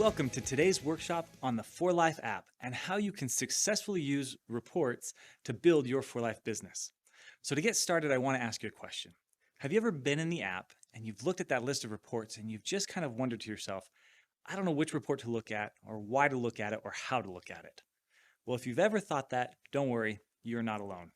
Welcome to today's workshop on the For Life app and how you can successfully use reports to build your For Life business. So to get started, I want to ask you a question. Have you ever been in the app and you've looked at that list of reports and you've just kind of wondered to yourself, I don't know which report to look at or why to look at it or how to look at it? Well, if you've ever thought that, don't worry, you're not alone.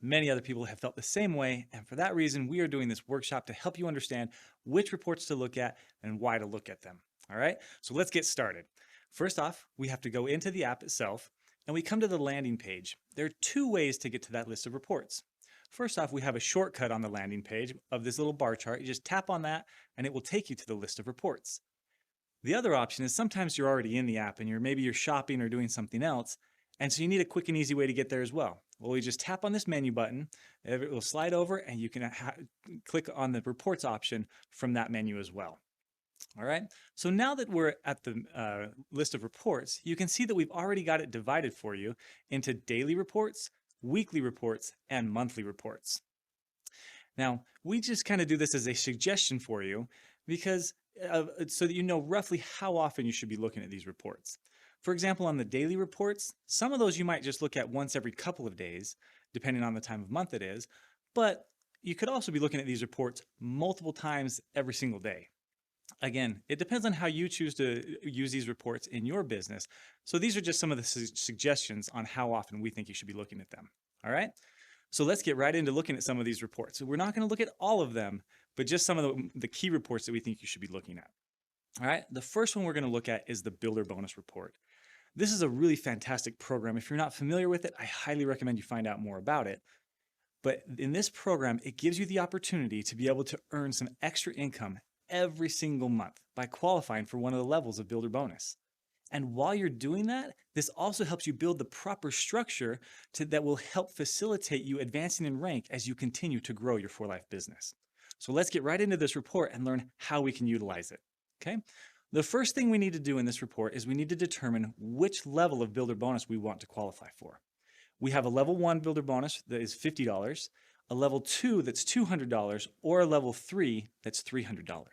Many other people have felt the same way, and for that reason, we are doing this workshop to help you understand which reports to look at and why to look at them. All right, so let's get started. First off, we have to go into the app itself, and we come to the landing page. There are two ways to get to that list of reports. First off, we have a shortcut on the landing page of this little bar chart. You just tap on that, and it will take you to the list of reports. The other option is sometimes you're already in the app, and maybe you're shopping or doing something else, and so you need a quick and easy way to get there as well. Well, we just tap on this menu button, it will slide over, and you can click on the reports option from that menu as well. All right, so now that we're at the list of reports, you can see that we've already got it divided for you into daily reports, weekly reports, and monthly reports. Now, we just kind of do this as a suggestion for you because so that you know roughly how often you should be looking at these reports. For example, on the daily reports, some of those you might just look at once every couple of days, depending on the time of month it is, but you could also be looking at these reports multiple times every single day. Again, it depends on how you choose to use these reports in your business. So these are just some of the suggestions on how often we think you should be looking at them. All right, so let's get right into looking at some of these reports. So we're not going to look at all of them, but just some of the key reports that we think you should be looking at. All right, the first one we're going to look at is the Builder Bonus Report. This is a really fantastic program. If you're not familiar with it, I highly recommend you find out more about it. But in this program, it gives you the opportunity to be able to earn some extra income every single month by qualifying for one of the levels of Builder Bonus. And while you're doing that, this also helps you build the proper structure that will help facilitate you advancing in rank as you continue to grow your For Life business. So let's get right into this report and learn how we can utilize it. Okay? The first thing we need to do in this report is we need to determine which level of Builder Bonus we want to qualify for. We have a level 1 Builder Bonus that is $50, a level 2 that's $200, or a level 3 that's $300.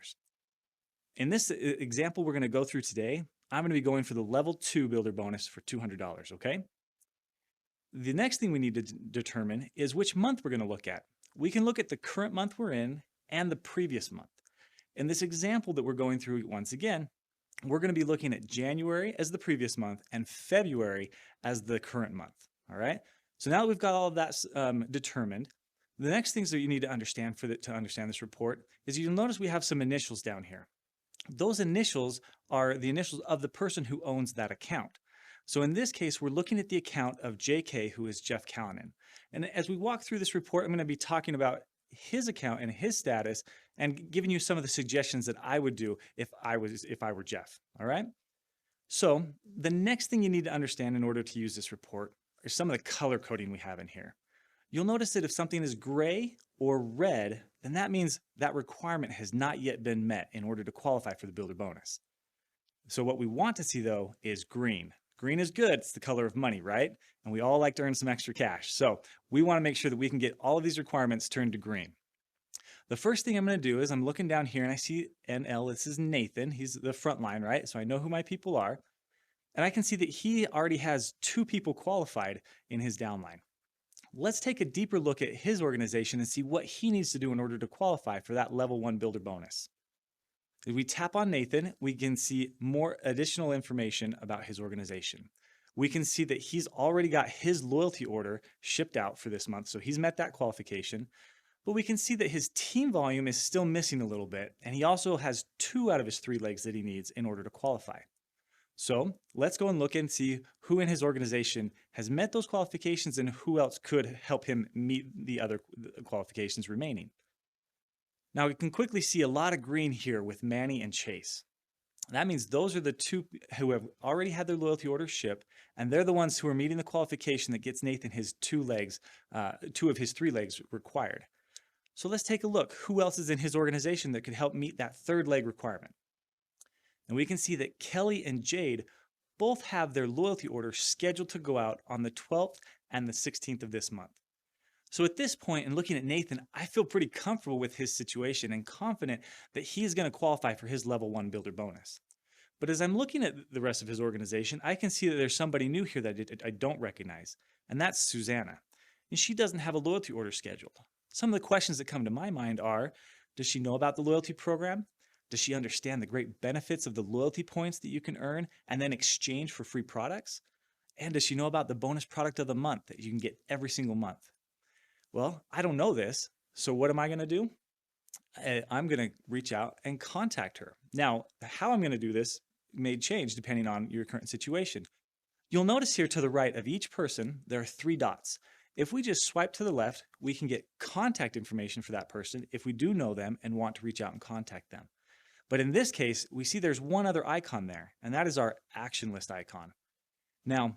In this example we're going to go through today, I'm going to be going for the level 2 Builder Bonus for $200, okay? The next thing we need to determine is which month we're going to look at. We can look at the current month we're in and the previous month. In this example that we're going through once again, we're going to be looking at January as the previous month and February as the current month, all right? So now that we've got all of that determined, the next things that you need to understand to understand this report is you'll notice we have some initials down here. Those initials are the initials of the person who owns that account. So in this case, we're looking at the account of JK, who is Jeff Callanan. And as we walk through this report, I'm going to be talking about his account and his status and giving you some of the suggestions that I would do if I were Jeff. All right. So the next thing you need to understand in order to use this report is some of the color coding we have in here. You'll notice that if something is gray or red, then that means that requirement has not yet been met in order to qualify for the Builder Bonus. So what we want to see though is green. Green is good, it's the color of money, right? And we all like to earn some extra cash. So we want to make sure that we can get all of these requirements turned to green. The first thing I'm going to do is I'm looking down here and I see NL, this is Nathan, he's the front line, right? So I know who my people are. And I can see that he already has 2 people qualified in his downline. Let's take a deeper look at his organization and see what he needs to do in order to qualify for that level 1 Builder Bonus. If we tap on Nathan, we can see more additional information about his organization. We can see that he's already got his loyalty order shipped out for this month, so he's met that qualification. But we can see that his team volume is still missing a little bit, and he also has 2 out of his 3 legs that he needs in order to qualify. So let's go and look and see who in his organization has met those qualifications and who else could help him meet the other qualifications remaining. Now we can quickly see a lot of green here with Manny and Chase. That means those are the 2 who have already had their loyalty orders shipped, and they're the ones who are meeting the qualification that gets Nathan his 2 legs, 2 of his 3 legs required. So let's take a look. Who else is in his organization that could help meet that 3rd leg requirement? And we can see that Kelly and Jade both have their loyalty orders scheduled to go out on the 12th and the 16th of this month. So at this point, in looking at Nathan, I feel pretty comfortable with his situation and confident that he is going to qualify for his level 1 Builder Bonus. But as I'm looking at the rest of his organization, I can see that there's somebody new here that I don't recognize, and that's Susanna. And she doesn't have a loyalty order scheduled. Some of the questions that come to my mind are, does she know about the loyalty program? Does she understand the great benefits of the loyalty points that you can earn and then exchange for free products? And does she know about the bonus product of the month that you can get every single month? Well, I don't know this. So what am I going to do? I'm going to reach out and contact her. Now, how I'm going to do this may change depending on your current situation. You'll notice here to the right of each person, there are 3 dots. If we just swipe to the left, we can get contact information for that person if we do know them and want to reach out and contact them. But in this case, we see there's one other icon there, and that is our action list icon. Now,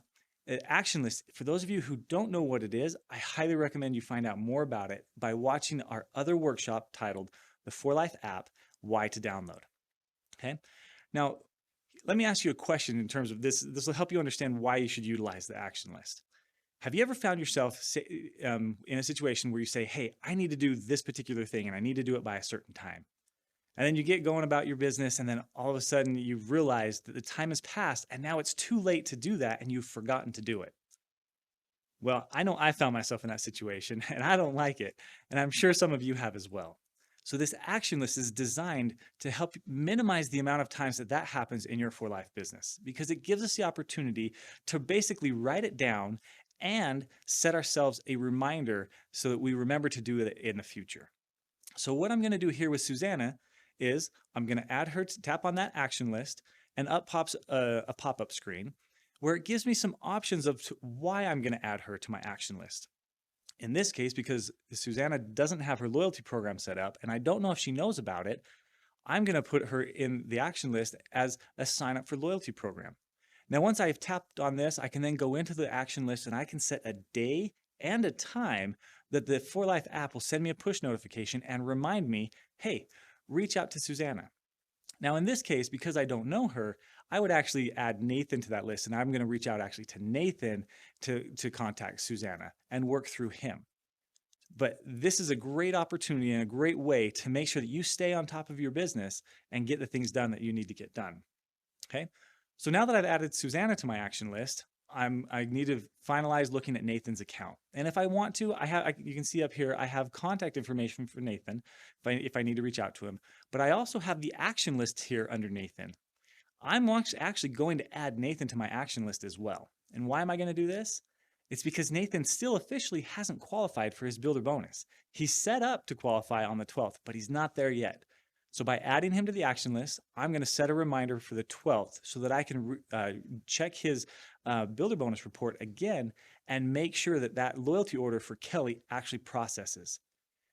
action list, for those of you who don't know what it is, I highly recommend you find out more about it by watching our other workshop titled The 4Life App, Why to Download. Okay. Now, let me ask you a question in terms of this. This will help you understand why you should utilize the action list. Have you ever found yourself in a situation where you say, hey, I need to do this particular thing and I need to do it by a certain time? And then you get going about your business and then all of a sudden you've realized that the time has passed and now it's too late to do that and you've forgotten to do it. Well, I know I found myself in that situation and I don't like it. And I'm sure some of you have as well. So this action list is designed to help minimize the amount of times that happens in your 4Life business, because it gives us the opportunity to basically write it down and set ourselves a reminder so that we remember to do it in the future. So what I'm going to do here with Susanna is I'm going to add her to tap on that action list, and up pops a pop-up screen where it gives me some options of why I'm going to add her to my action list. In this case, because Susanna doesn't have her loyalty program set up and I don't know if she knows about it, I'm going to put her in the action list as a sign up for loyalty program. Now, once I've tapped on this, I can then go into the action list and I can set a day and a time that the 4Life app will send me a push notification and remind me, hey, reach out to Susanna. Now, in this case, because I don't know her, I would actually add Nathan to that list, and I'm going to reach out actually to Nathan to contact Susanna and work through him. But this is a great opportunity and a great way to make sure that you stay on top of your business and get the things done that you need to get done. Okay. So now that I've added Susanna to my action list, I need to finalize looking at Nathan's account. And if I want to, you can see up here, I have contact information for Nathan if I need to reach out to him. But I also have the action list here under Nathan. I'm actually going to add Nathan to my action list as well. And why am I going to do this? It's because Nathan still officially hasn't qualified for his builder bonus. He's set up to qualify on the 12th, but he's not there yet. So by adding him to the action list, I'm going to set a reminder for the 12th so that I can check his builder bonus report again and make sure that that loyalty order for Kelly actually processes.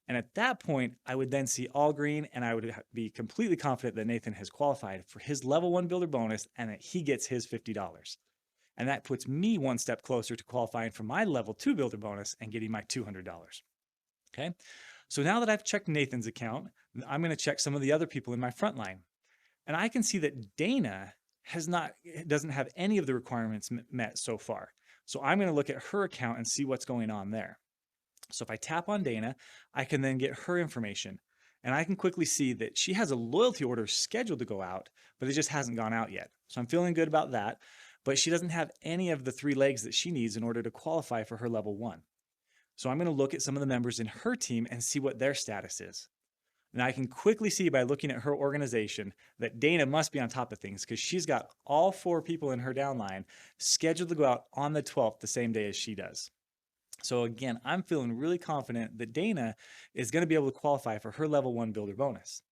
And at that point, I would then see all green and I would be completely confident that Nathan has qualified for his level 1 builder bonus and that he gets his $50. And that puts me one step closer to qualifying for my level 2 builder bonus and getting my $200. Okay. So now that I've checked Nathan's account, I'm going to check some of the other people in my frontline. And I can see that Dana doesn't have any of the requirements met so far. So I'm going to look at her account and see what's going on there. So if I tap on Dana, I can then get her information. And I can quickly see that she has a loyalty order scheduled to go out, but it just hasn't gone out yet. So I'm feeling good about that. But she doesn't have any of the 3 legs that she needs in order to qualify for her level 1. So I'm going to look at some of the members in her team and see what their status is. And I can quickly see by looking at her organization that Dana must be on top of things because she's got all 4 people in her downline scheduled to go out on the 12th, the same day as she does. So again, I'm feeling really confident that Dana is going to be able to qualify for her level 1 builder bonus.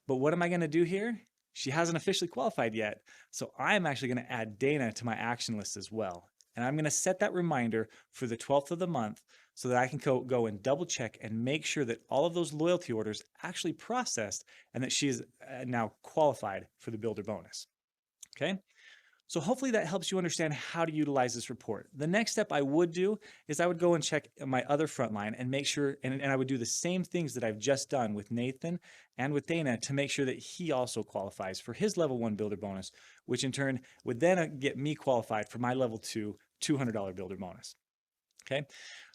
But what am I going to do here? She hasn't officially qualified yet. So I'm actually going to add Dana to my action list as well. And I'm going to set that reminder for the 12th of the month so that I can go and double check and make sure that all of those loyalty orders actually processed and that she is now qualified for the builder bonus. Okay. So hopefully that helps you understand how to utilize this report. The next step I would do is I would go and check my other frontline and make sure, and I would do the same things that I've just done with Nathan and with Dana to make sure that he also qualifies for his level 1 builder bonus, which in turn would then get me qualified for my level 2 $200 builder bonus. Okay,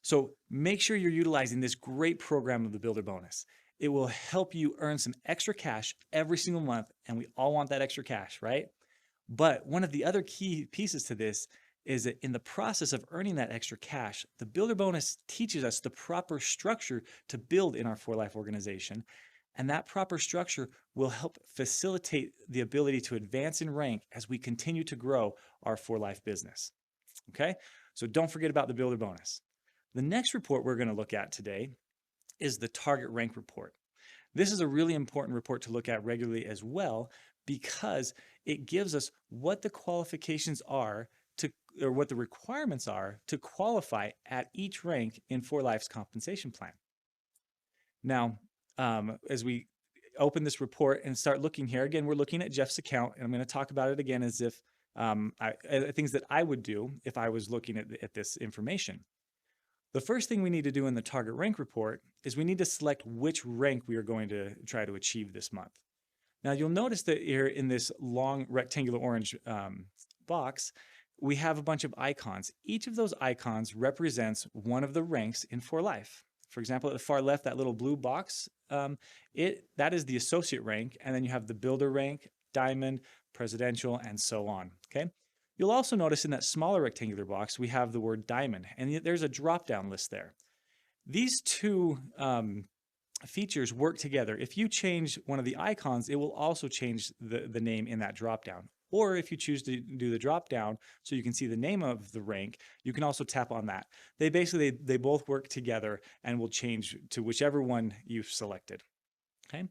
so make sure you're utilizing this great program of the builder bonus. It will help you earn some extra cash every single month, and we all want that extra cash, right? But one of the other key pieces to this is that in the process of earning that extra cash, the builder bonus teaches us the proper structure to build in our For Life organization. And that proper structure will help facilitate the ability to advance in rank as we continue to grow our For Life business. Okay, so don't forget about the builder bonus. The next report we're going to look at today is the target rank report. This is a really important report to look at regularly as well, because it gives us what the qualifications are to, or what the requirements are to qualify at each rank in For Life's compensation plan. Now, as we open this report and start looking here, again, we're looking at Jeff's account, and I'm going to talk about it again as if things that I would do if I was looking at this information. The first thing we need to do in the target rank report is we need to select which rank we are going to try to achieve this month. Now you'll notice that here in this long rectangular orange box, we have a bunch of icons. Each of those icons represents one of the ranks in For Life. For example, at the far left, that little blue box, that is the associate rank, and then you have the builder rank, diamond, presidential, and so on, okay? You'll also notice in that smaller rectangular box, we have the word diamond, and there's a drop-down list there. These two features work together. If you change one of the icons, it will also change the name in that drop-down. Or if you choose to do the drop-down so you can see the name of the rank, you can also tap on that. They both work together and will change to whichever one you've selected. Okay.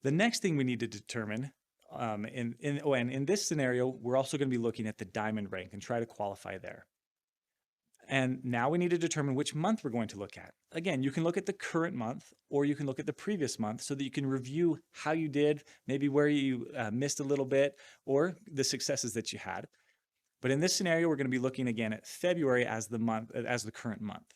The next thing we need to determine in this scenario, we're also going to be looking at the diamond rank and try to qualify there. And now we need to determine which month we're going to look at. Again, you can look at the current month, or you can look at the previous month so that you can review how you did, maybe where you missed a little bit, or the successes that you had. But in this scenario, we're going to be looking again at February as the current month.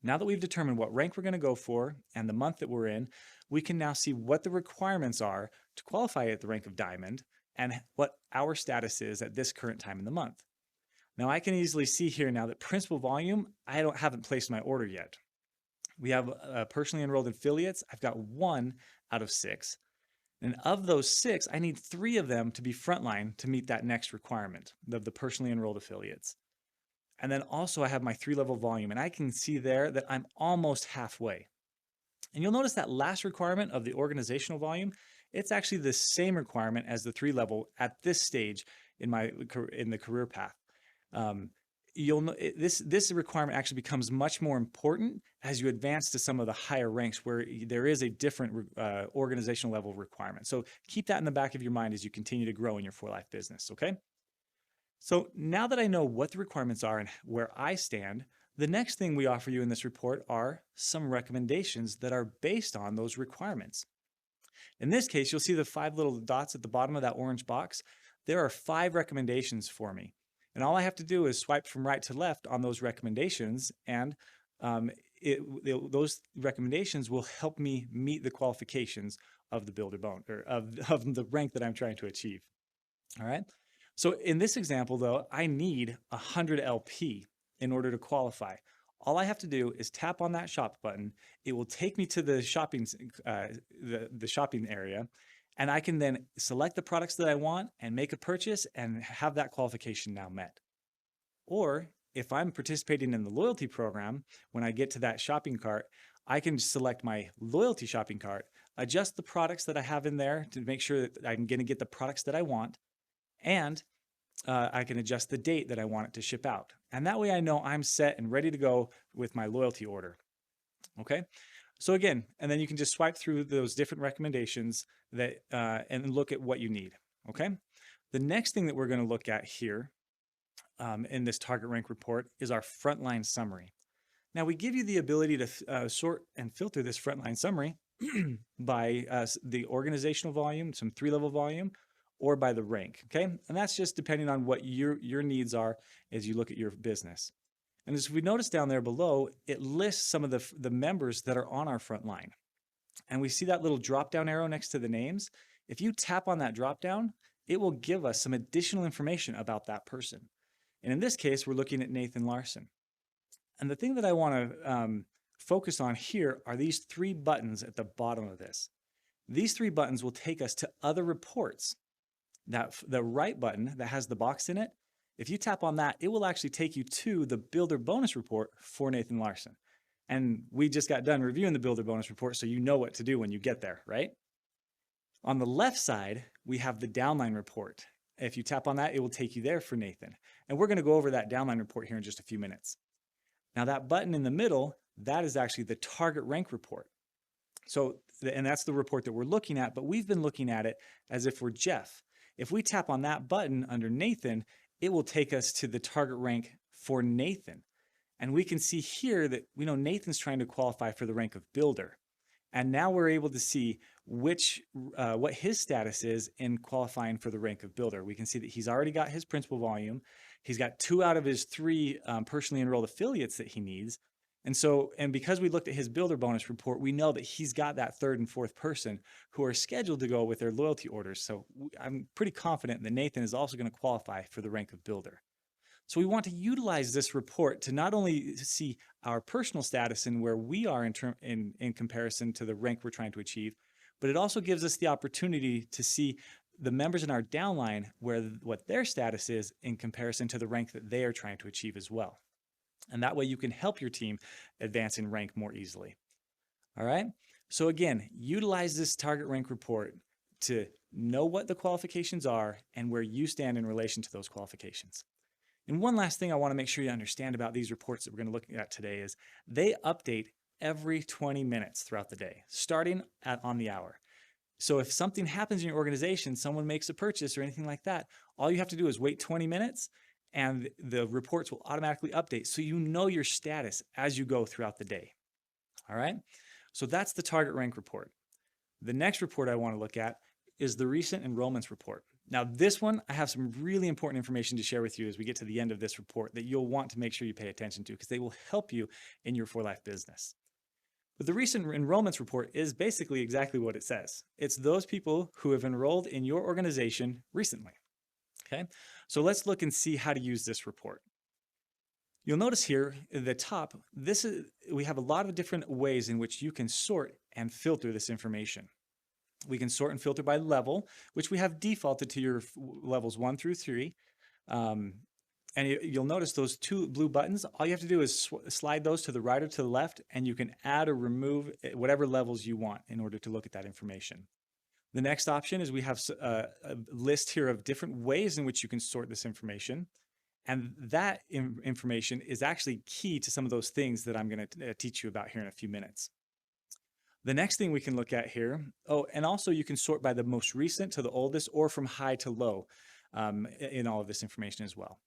Now that we've determined what rank we're going to go for and the month that we're in, we can now see what the requirements are to qualify at the rank of diamond and what our status is at this current time in the month. Now I can easily see here now that principal volume, I haven't placed my order yet. We have personally enrolled affiliates. I've got 1 out of 6. And of those 6, I need 3 of them to be frontline to meet that next requirement of the personally enrolled affiliates. And then also I have my 3-level volume, and I can see there that I'm almost halfway. And you'll notice that last requirement of the organizational volume, it's actually the same requirement as the 3-level at this stage in the career path. This requirement actually becomes much more important as you advance to some of the higher ranks where there is a different organizational level requirement. So keep that in the back of your mind as you continue to grow in your For Life business, okay? So now that I know what the requirements are and where I stand, the next thing we offer you in this report are some recommendations that are based on those requirements. In this case, you'll see the 5 little dots at the bottom of that orange box. There are 5 recommendations for me. And all I have to do is swipe from right to left on those recommendations, and those recommendations will help me meet the qualifications of the builder bone, or of the rank that I'm trying to achieve. All right. So in this example, though, I need 100 LP in order to qualify. All I have to do is tap on that shop button. It will take me to the shopping area. And I can then select the products that I want and make a purchase and have that qualification now met. Or if I'm participating in the loyalty program, when I get to that shopping cart, I can select my loyalty shopping cart, adjust the products that I have in there to make sure that I'm going to get the products that I want, and I can adjust the date that I want it to ship out. And that way I know I'm set and ready to go with my loyalty order. Okay? So again, and then you can just swipe through those different recommendations that and look at what you need, okay? The next thing that we're gonna look at here in this target rank report is our frontline summary. Now we give you the ability to sort and filter this frontline summary by the organizational volume, some 3-level volume, or by the rank, okay? And that's just depending on what your needs are as you look at your business. And as we notice down there below, it lists some of the members that are on our front line. And we see that little drop-down arrow next to the names. If you tap on that drop-down, it will give us some additional information about that person. And in this case, we're looking at Nathan Larson. And the thing that I want to focus on here are these 3 buttons at the bottom of this. These 3 buttons will take us to other reports. the right button that has the box in it, if you tap on that, it will actually take you to the Builder Bonus Report for Nathan Larson. And we just got done reviewing the Builder Bonus Report, so you know what to do when you get there, right? On the left side, we have the Downline Report. If you tap on that, it will take you there for Nathan. And we're going to go over that Downline Report here in just a few minutes. Now that button in the middle, that is actually the Target Rank Report. So, and that's the report that we're looking at, but we've been looking at it as if we're Jeff. If we tap on that button under Nathan, it will take us to the target rank for Nathan. And we can see here that we know Nathan's trying to qualify for the rank of builder. And now we're able to see what his status is in qualifying for the rank of builder. We can see that he's already got his principal volume. He's got 2 out of his 3 personally enrolled affiliates that he needs. And because we looked at his builder bonus report, we know that he's got that 3rd and 4th person who are scheduled to go with their loyalty orders. So I'm pretty confident that Nathan is also going to qualify for the rank of builder. So we want to utilize this report to not only see our personal status and where we are in comparison to the rank we're trying to achieve, but it also gives us the opportunity to see the members in our downline what their status is in comparison to the rank that they are trying to achieve as well. And that way you can help your team advance in rank more easily. All right. So again, utilize this target rank report to know what the qualifications are and where you stand in relation to those qualifications. And one last thing I want to make sure you understand about these reports that we're going to look at today is they update every 20 minutes throughout the day, starting on the hour. So if something happens in your organization, someone makes a purchase or anything like that, all you have to do is wait 20 minutes and the reports will automatically update so you know your status as you go throughout the day. All right, so that's the target rank report. The next report I want to look at is the recent enrollments report. Now this one, I have some really important information to share with you as we get to the end of this report that you'll want to make sure you pay attention to because they will help you in your For Life business. But the recent enrollments report is basically exactly what it says. It's those people who have enrolled in your organization recently. Okay, so let's look and see how to use this report. You'll notice here at the top, we have a lot of different ways in which you can sort and filter this information. We can sort and filter by level, which we have defaulted to your levels 1 through 3. And you'll notice those 2 blue buttons, all you have to do is slide those to the right or to the left, and you can add or remove whatever levels you want in order to look at that information. The next option is we have a list here of different ways in which you can sort this information. And that information is actually key to some of those things that I'm going to teach you about here in a few minutes. The next thing we can look at here, and also you can sort by the most recent to the oldest or from high to low in all of this information as well.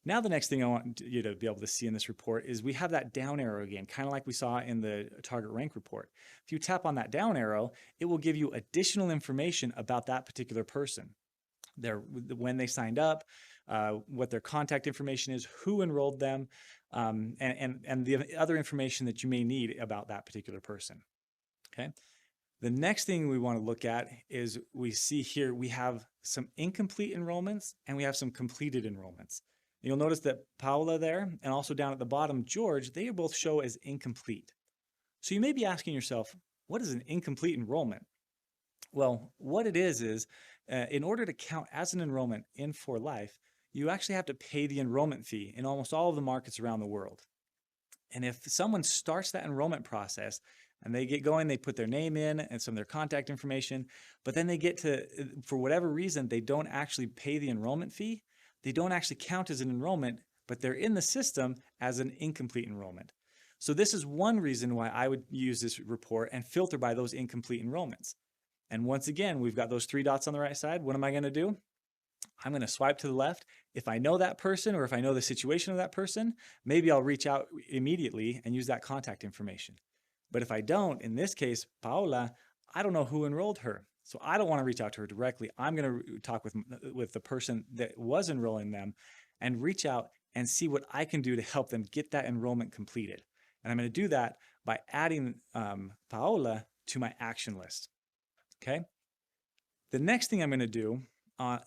Now the next thing I want you to be able to see in this report is we have that down arrow again, kind of like we saw in the target rank report. If you tap on that down arrow, it will give you additional information about that particular person. When they signed up, what their contact information is, who enrolled them, and the other information that you may need about that particular person. Okay. The next thing we want to look at is we see here we have some incomplete enrollments and we have some completed enrollments. You'll notice that Paula there and also down at the bottom, George, they both show as incomplete. So you may be asking yourself, what is an incomplete enrollment? Well, what it is in order to count as an enrollment in For Life, you actually have to pay the enrollment fee in almost all of the markets around the world. And if someone starts that enrollment process and they get going, they put their name in and some of their contact information, but then they get to, for whatever reason, they don't actually pay the enrollment fee, they don't actually count as an enrollment, but they're in the system as an incomplete enrollment. So this is one reason why I would use this report and filter by those incomplete enrollments. And once again, we've got those 3 dots on the right side. What am I going to do? I'm going to swipe to the left. If I know that person or if I know the situation of that person, maybe I'll reach out immediately and use that contact information. But if I don't, in this case, Paola, I don't know who enrolled her. So I don't want to reach out to her directly. I'm going to talk with the person that was enrolling them and reach out and see what I can do to help them get that enrollment completed. And I'm going to do that by adding Paola to my action list. Okay. The next thing I'm going to do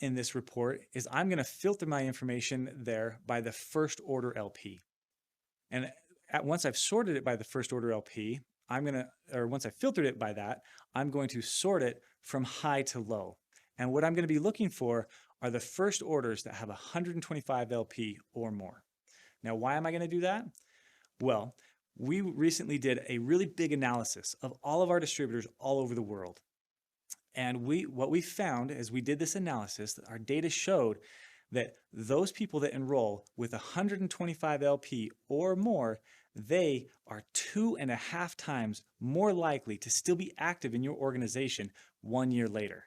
in this report is I'm going to filter my information there by the first order LP. And once I've sorted it by the first order LP, once I filtered it by that, I'm going to sort it from high to low. And what I'm going to be looking for are the first orders that have 125 LP or more. Now, why am I going to do that? Well, we recently did a really big analysis of all of our distributors all over the world. And what we found as we did this analysis, our data showed that those people that enroll with 125 LP or more, they are 2.5 times more likely to still be active in your organization 1 year later.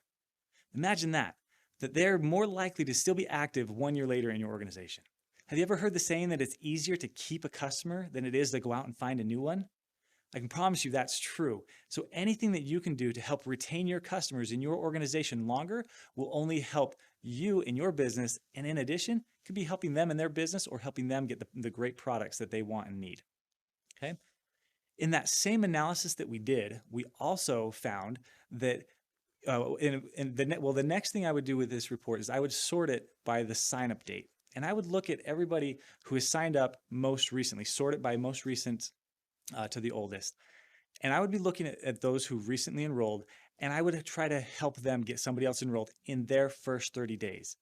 Imagine that they're more likely to still be active 1 year later in your organization. Have you ever heard the saying that it's easier to keep a customer than it is to go out and find a new one? I can promise you that's true. So anything that you can do to help retain your customers in your organization longer will only help you in your business. And in addition, could be helping them in their business or helping them get the great products that they want and need. Okay. In that same analysis that we did, we also found that the next thing I would do with this report is I would sort it by the sign-up date. And I would look at everybody who has signed up most recently, sort it by most recent to the oldest. And I would be looking at those who recently enrolled, and I would try to help them get somebody else enrolled in their first 30 days.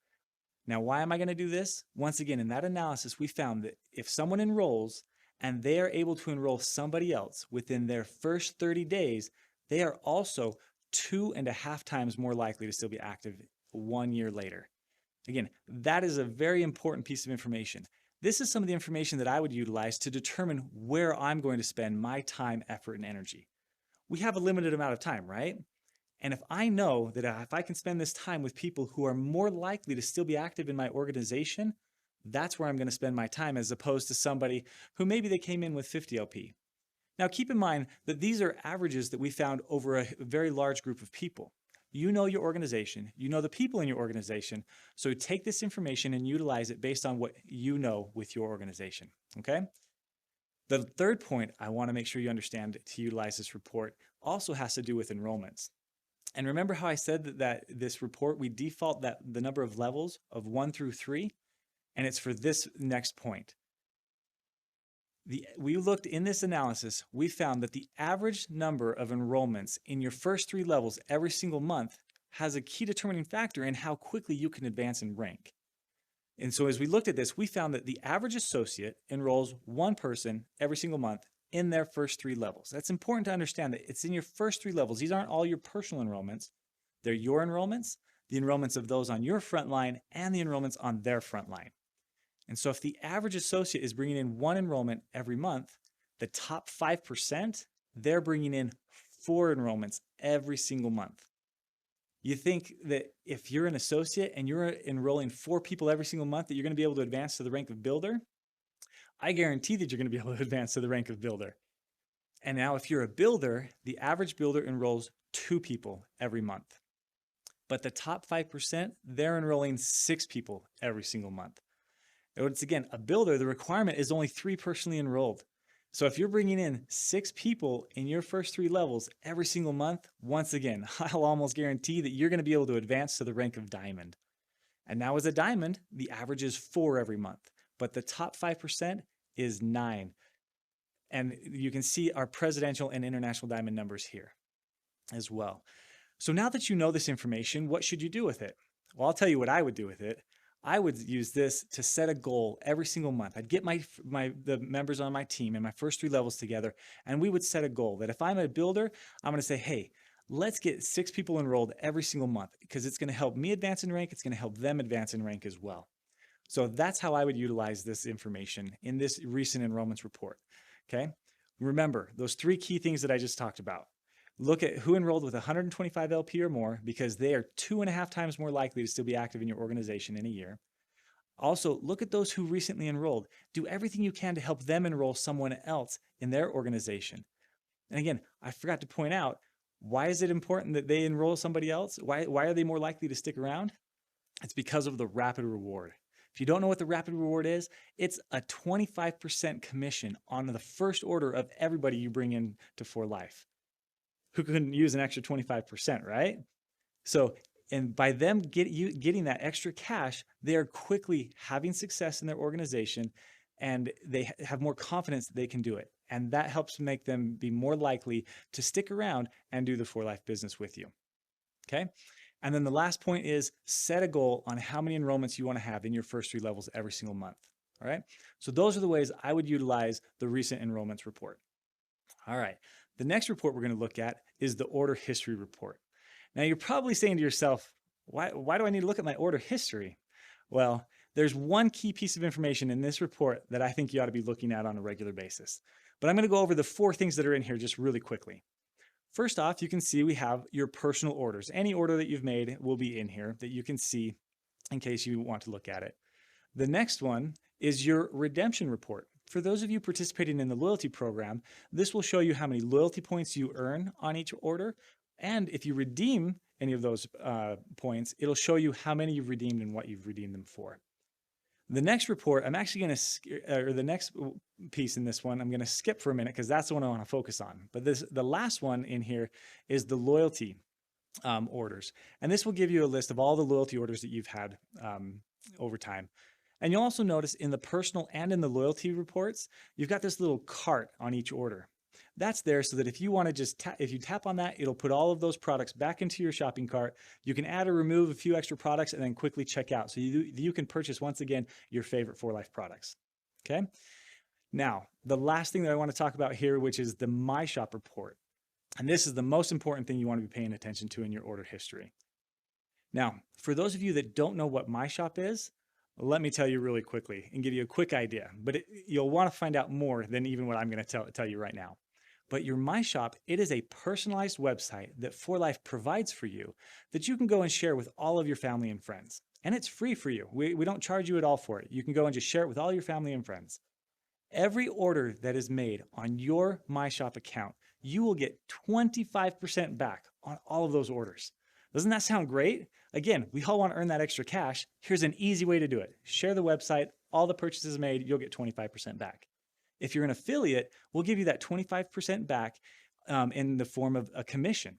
Now, why am I going to do this? Once again, in that analysis, we found that if someone enrolls and they are able to enroll somebody else within their first 30 days, they are also 2.5 times more likely to still be active 1 year later. Again, that is a very important piece of information. This is some of the information that I would utilize to determine where I'm going to spend my time, effort, and energy. We have a limited amount of time, right? And if I know that if I can spend this time with people who are more likely to still be active in my organization, that's where I'm going to spend my time as opposed to somebody who maybe they came in with 50 LP. Now, keep in mind that these are averages that we found over a very large group of people. You know your organization, you know the people in your organization, so take this information and utilize it based on what you know with your organization, okay? The third point I want to make sure you understand to utilize this report also has to do with enrollments. And remember how I said that this report, we default that the number of levels of 1 through 3, and it's for this next point. We looked in this analysis, we found that the average number of enrollments in your first 3 levels every single month has a key determining factor in how quickly you can advance in rank. And so as we looked at this, we found that the average associate enrolls 1 person every single month in their first 3 levels. That's important to understand that it's in your first 3 levels. These aren't all your personal enrollments. They're your enrollments, the enrollments of those on your front line, and the enrollments on their front line. And so if the average associate is bringing in 1 enrollment every month, the top 5%, they're bringing in 4 enrollments every single month. You think that if you're an associate and you're enrolling 4 people every single month that you're going to be able to advance to the rank of builder? I guarantee that you're going to be able to advance to the rank of builder. And now if you're a builder, the average builder enrolls 2 people every month. But the top 5%, they're enrolling 6 people every single month. Once again, a builder, the requirement is only 3 personally enrolled. So if you're bringing in 6 people in your first 3 levels every single month, once again, I'll almost guarantee that you're going to be able to advance to the rank of diamond. And now as a diamond, the average is 4 every month, but the top 5% is 9. And you can see our presidential and international diamond numbers here as well. So now that you know this information, what should you do with it? Well, I'll tell you what I would do with it. I would use this to set a goal every single month. I'd get the members on my team in my first 3 levels together, and we would set a goal that if I'm a builder, I'm going to say, hey, let's get 6 people enrolled every single month because it's going to help me advance in rank. It's going to help them advance in rank as well. So that's how I would utilize this information in this recent enrollments report. Okay. Remember those 3 key things that I just talked about. Look at who enrolled with 125 LP or more because they are 2.5 times more likely to still be active in your organization in a year. Also, look at those who recently enrolled. Do everything you can to help them enroll someone else in their organization. And again, I forgot to point out, why is it important that they enroll somebody else? Why are they more likely to stick around? It's because of the rapid reward. If you don't know what the rapid reward is, it's a 25% commission on the first order of everybody you bring in to For Life. Who couldn't use an extra 25%, right? So, and by them getting that extra cash, they are quickly having success in their organization and they have more confidence that they can do it. And that helps make them be more likely to stick around and do the For Life business with you. Okay? And then the last point is set a goal on how many enrollments you want to have in your first 3 levels every single month. All right. So those are the ways I would utilize the recent enrollments report. All right. The next report we're going to look at is the order history report. Now you're probably saying to yourself, why do I need to look at my order history? Well, there's one key piece of information in this report that I think you ought to be looking at on a regular basis. But I'm going to go over the 4 things that are in here just really quickly. First off, you can see we have your personal orders. Any order that you've made will be in here that you can see in case you want to look at it. The next one is your redemption report. For those of you participating in the loyalty program, this will show you how many loyalty points you earn on each order. And if you redeem any of those points, it'll show you how many you've redeemed and what you've redeemed them for. The next report, I'm actually going to, or the next piece in this one, I'm going to skip for a minute because that's the one I want to focus on. But the last one in here is the loyalty orders. And this will give you a list of all the loyalty orders that you've had over time. And you'll also notice in the personal and in the loyalty reports, you've got this little cart on each order. That's there so that if you want to just if you tap on that, it'll put all of those products back into your shopping cart. You can add or remove a few extra products and then quickly check out. So you can purchase once again your favorite 4Life products. Okay. Now, the last thing that I want to talk about here, which is the My Shop report. And this is the most important thing you want to be paying attention to in your order history. Now, for those of you that don't know what My Shop is, let me tell you really quickly and give you a quick idea, but you'll want to find out more than even what I'm going to tell you right now. But your My Shop, it is a personalized website that 4Life provides for you that you can go and share with all of your family and friends. And it's free for you. We don't charge you at all for it. You can go and just share it with all your family and friends. Every order that is made on your My Shop account, you will get 25% back on all of those orders. Doesn't that sound great? Again, we all want to earn that extra cash. Here's an easy way to do it. Share the website, all the purchases made, you'll get 25% back. If you're an affiliate, we'll give you that 25% back in the form of a commission.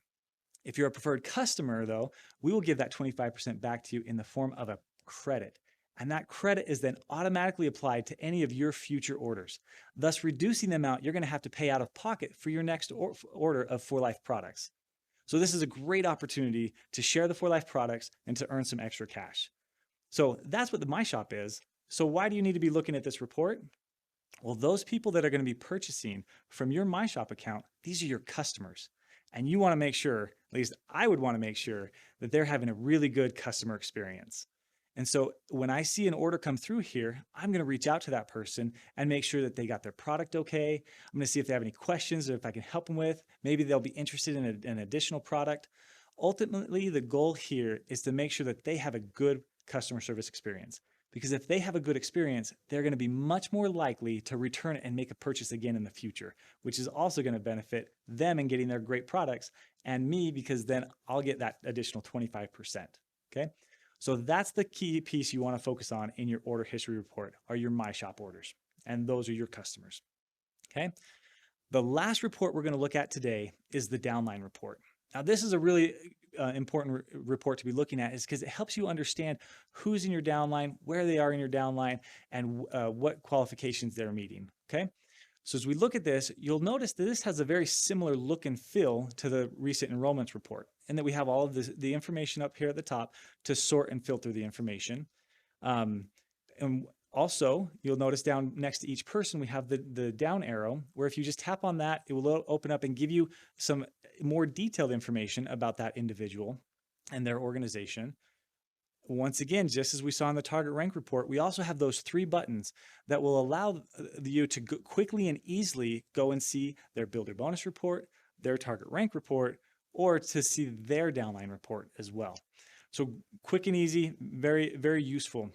If you're a preferred customer, though, we will give that 25% back to you in the form of a credit. And that credit is then automatically applied to any of your future orders, thus reducing the amount you're going to have to pay out of pocket for your next order of 4Life products. So this is a great opportunity to share the 4Life products and to earn some extra cash. So that's what the My Shop is. So why do you need to be looking at this report? Well, those people that are going to be purchasing from your My Shop account, these are your customers. And you want to make sure, at least I would want to make sure, that they're having a really good customer experience. And so when I see an order come through here, I'm going to reach out to that person and make sure that they got their product okay. I'm going to see if they have any questions or if I can help them with. Maybe they'll be interested in an additional product. Ultimately, the goal here is to make sure that they have a good customer service experience. Because if they have a good experience, they're going to be much more likely to return and make a purchase again in the future, which is also going to benefit them in getting their great products and me because then I'll get that additional 25%. Okay. So that's the key piece you want to focus on in your order history report are your My Shop orders. And those are your customers. Okay. The last report we're going to look at today is the Downline Report. Now, this is a really important report to be looking at is because it helps you understand who's in your downline, where they are in your downline, and what qualifications they're meeting. Okay. So as we look at this, you'll notice that this has a very similar look and feel to the recent enrollments report, and that we have all of the information up here at the top to sort and filter the information. And also, you'll notice down next to each person, we have the down arrow, where if you just tap on that, it will open up and give you some more detailed information about that individual and their organization. Once again, just as we saw in the target rank report, we also have those 3 buttons that will allow you to quickly and easily go and see their builder bonus report, their target rank report, or to see their downline report as well. So quick and easy, very, very useful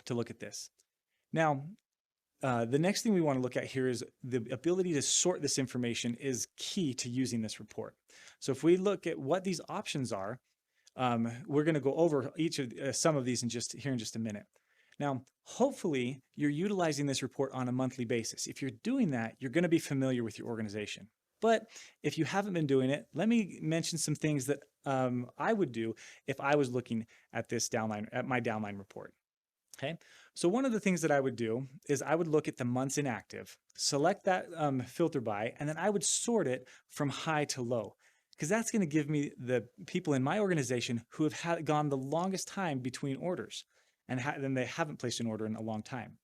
to look at this. Now, the next thing we want to look at here is the ability to sort this information is key to using this report. So if we look at what these options are, we're going to go over each of some of these in just a minute. Now, hopefully you're utilizing this report on a monthly basis. If you're doing that, you're going to be familiar with your organization. But if you haven't been doing it, let me mention some things that I would do if I was looking at this at my downline report. Okay, so one of the things that I would do is I would look at the months inactive, select that filter by, and then I would sort it from high to low. because that's going to give me the people in my organization who have gone the longest time between orders and then they haven't placed an order in a long time.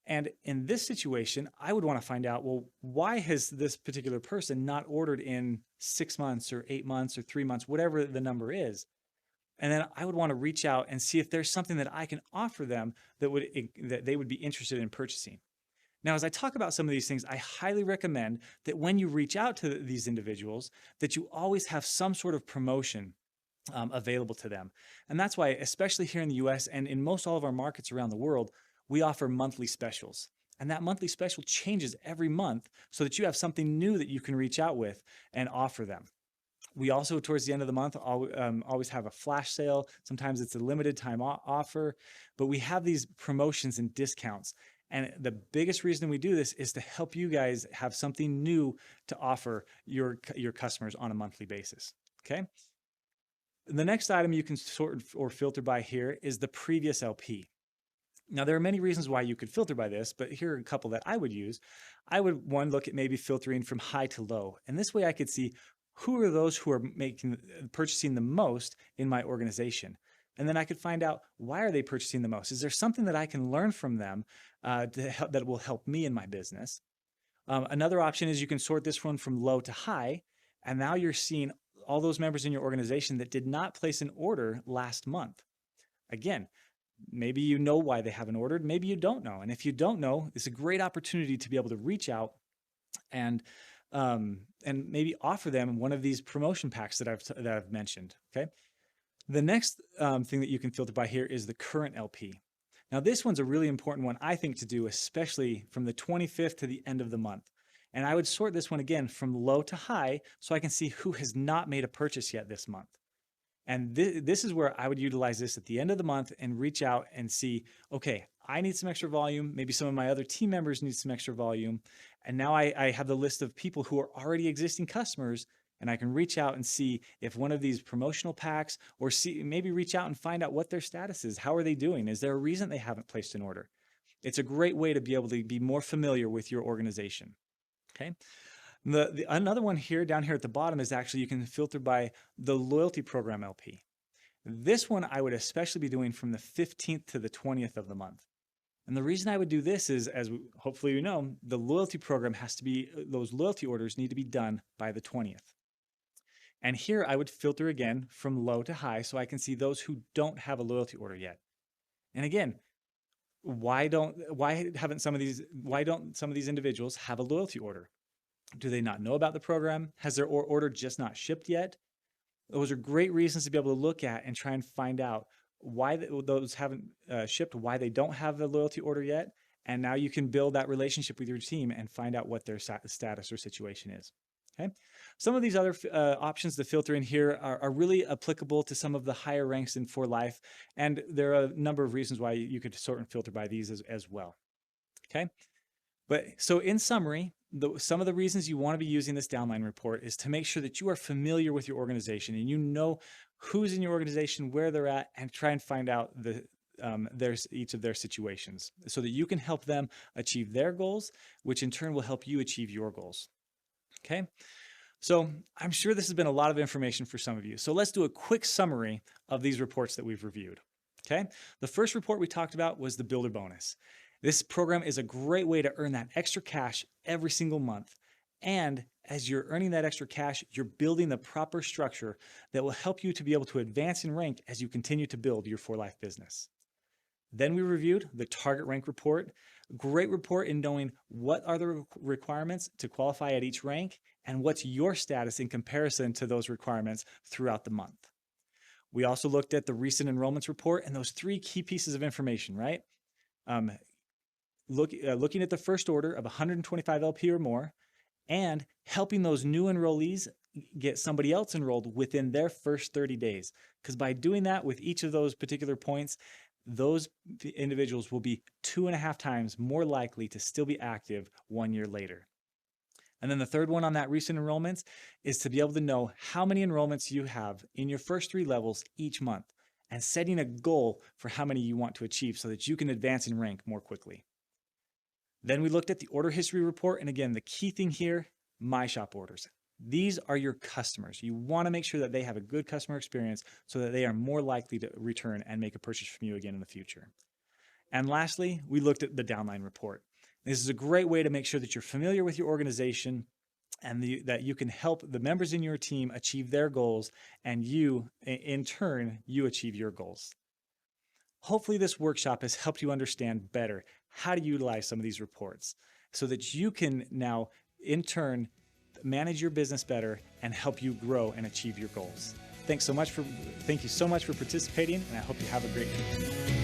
And in this situation, I would want to find out, well, why has this particular person not ordered in 6 months or 8 months or 3 months, whatever the number is? And then I would want to reach out and see if there's something that I can offer them that they would be interested in purchasing. Now, as I talk about some of these things, I highly recommend that when you reach out to these individuals, that you always have some sort of promotion available to them. And that's why, especially here in the US and in most all of our markets around the world, we offer monthly specials. And that monthly special changes every month so that you have something new that you can reach out with and offer them. We also, towards the end of the month, always have a flash sale. Sometimes it's a limited time offer, but we have these promotions and discounts. And the biggest reason we do this is to help you guys have something new to offer your customers on a monthly basis, okay? The next item you can sort or filter by here is the previous LP. Now, there are many reasons why you could filter by this, but here are a couple that I would use. I would, look at maybe filtering from high to low. And this way I could see who are those who are purchasing the most in my organization. And then I could find out, why are they purchasing the most? Is there something that I can learn from them that will help me in my business? Another option is you can sort this one from low to high. And now you're seeing all those members in your organization that did not place an order last month. Again, maybe you know why they haven't ordered. Maybe you don't know. And if you don't know, it's a great opportunity to be able to reach out and maybe offer them one of these promotion packs that I've mentioned, okay? The next thing that you can filter by here is the current LP. Now, this one's a really important one, I think, to do, especially from the 25th to the end of the month. And I would sort this one again from low to high so I can see who has not made a purchase yet this month. And this is where I would utilize this at the end of the month and reach out and see, okay, I need some extra volume. Maybe some of my other team members need some extra volume. And now I have the list of people who are already existing customers, and I can reach out and see if one of these promotional packs, or maybe reach out and find out what their status is. How are they doing? Is there a reason they haven't placed an order? It's a great way to be able to be more familiar with your organization, okay? Another one here, down here at the bottom, is actually you can filter by the loyalty program LP. This one I would especially be doing from the 15th to the 20th of the month. And the reason I would do this is, as hopefully you know, the loyalty program has to be, those loyalty orders need to be done by the 20th. And here I would filter again from low to high so I can see those who don't have a loyalty order yet. And again, why don't some of these individuals have a loyalty order? Do they not know about the program? Has their order just not shipped yet? Those are great reasons to be able to look at and try and find out why those haven't shipped, why they don't have a loyalty order yet. And now you can build that relationship with your team and find out what their status or situation is. Okay. Some of these other options to filter in here are really applicable to some of the higher ranks in For Life. And there are a number of reasons why you could sort and filter by these as well. Okay. But so in summary, some of the reasons you want to be using this downline report is to make sure that you are familiar with your organization and you know who's in your organization, where they're at, and try and find out each of their situations so that you can help them achieve their goals, which in turn will help you achieve your goals. Okay. So I'm sure this has been a lot of information for some of you. So let's do a quick summary of these reports that we've reviewed. Okay. The first report we talked about was the Builder Bonus. This program is a great way to earn that extra cash every single month. And as you're earning that extra cash, you're building the proper structure that will help you to be able to advance in rank as you continue to build your For Life business. Then we reviewed the Target Rank Report. Great report in knowing what are the requirements to qualify at each rank and what's your status in comparison to those requirements throughout the month. We also looked at the recent enrollments report and those 3 key pieces of information, right? Looking at the first order of 125 LP or more, and helping those new enrollees get somebody else enrolled within their first 30 days. Because by doing that with each of those particular points, those individuals will be 2.5 times more likely to still be active 1 year later. And then the third one on that recent enrollments is to be able to know how many enrollments you have in your first 3 levels each month and setting a goal for how many you want to achieve so that you can advance in rank more quickly. Then we looked at the order history report. And again, the key thing here, My Shop orders. These are your customers. You want to make sure that they have a good customer experience so that they are more likely to return and make a purchase from you again in the future. And lastly, we looked at the Downline Report. This is a great way to make sure that you're familiar with your organization and that you can help the members in your team achieve their goals, and you, in turn, you achieve your goals. Hopefully this workshop has helped you understand better how to utilize some of these reports so that you can now, in turn, manage your business better and help you grow and achieve your goals. Thank you so much for participating, and I hope you have a great day.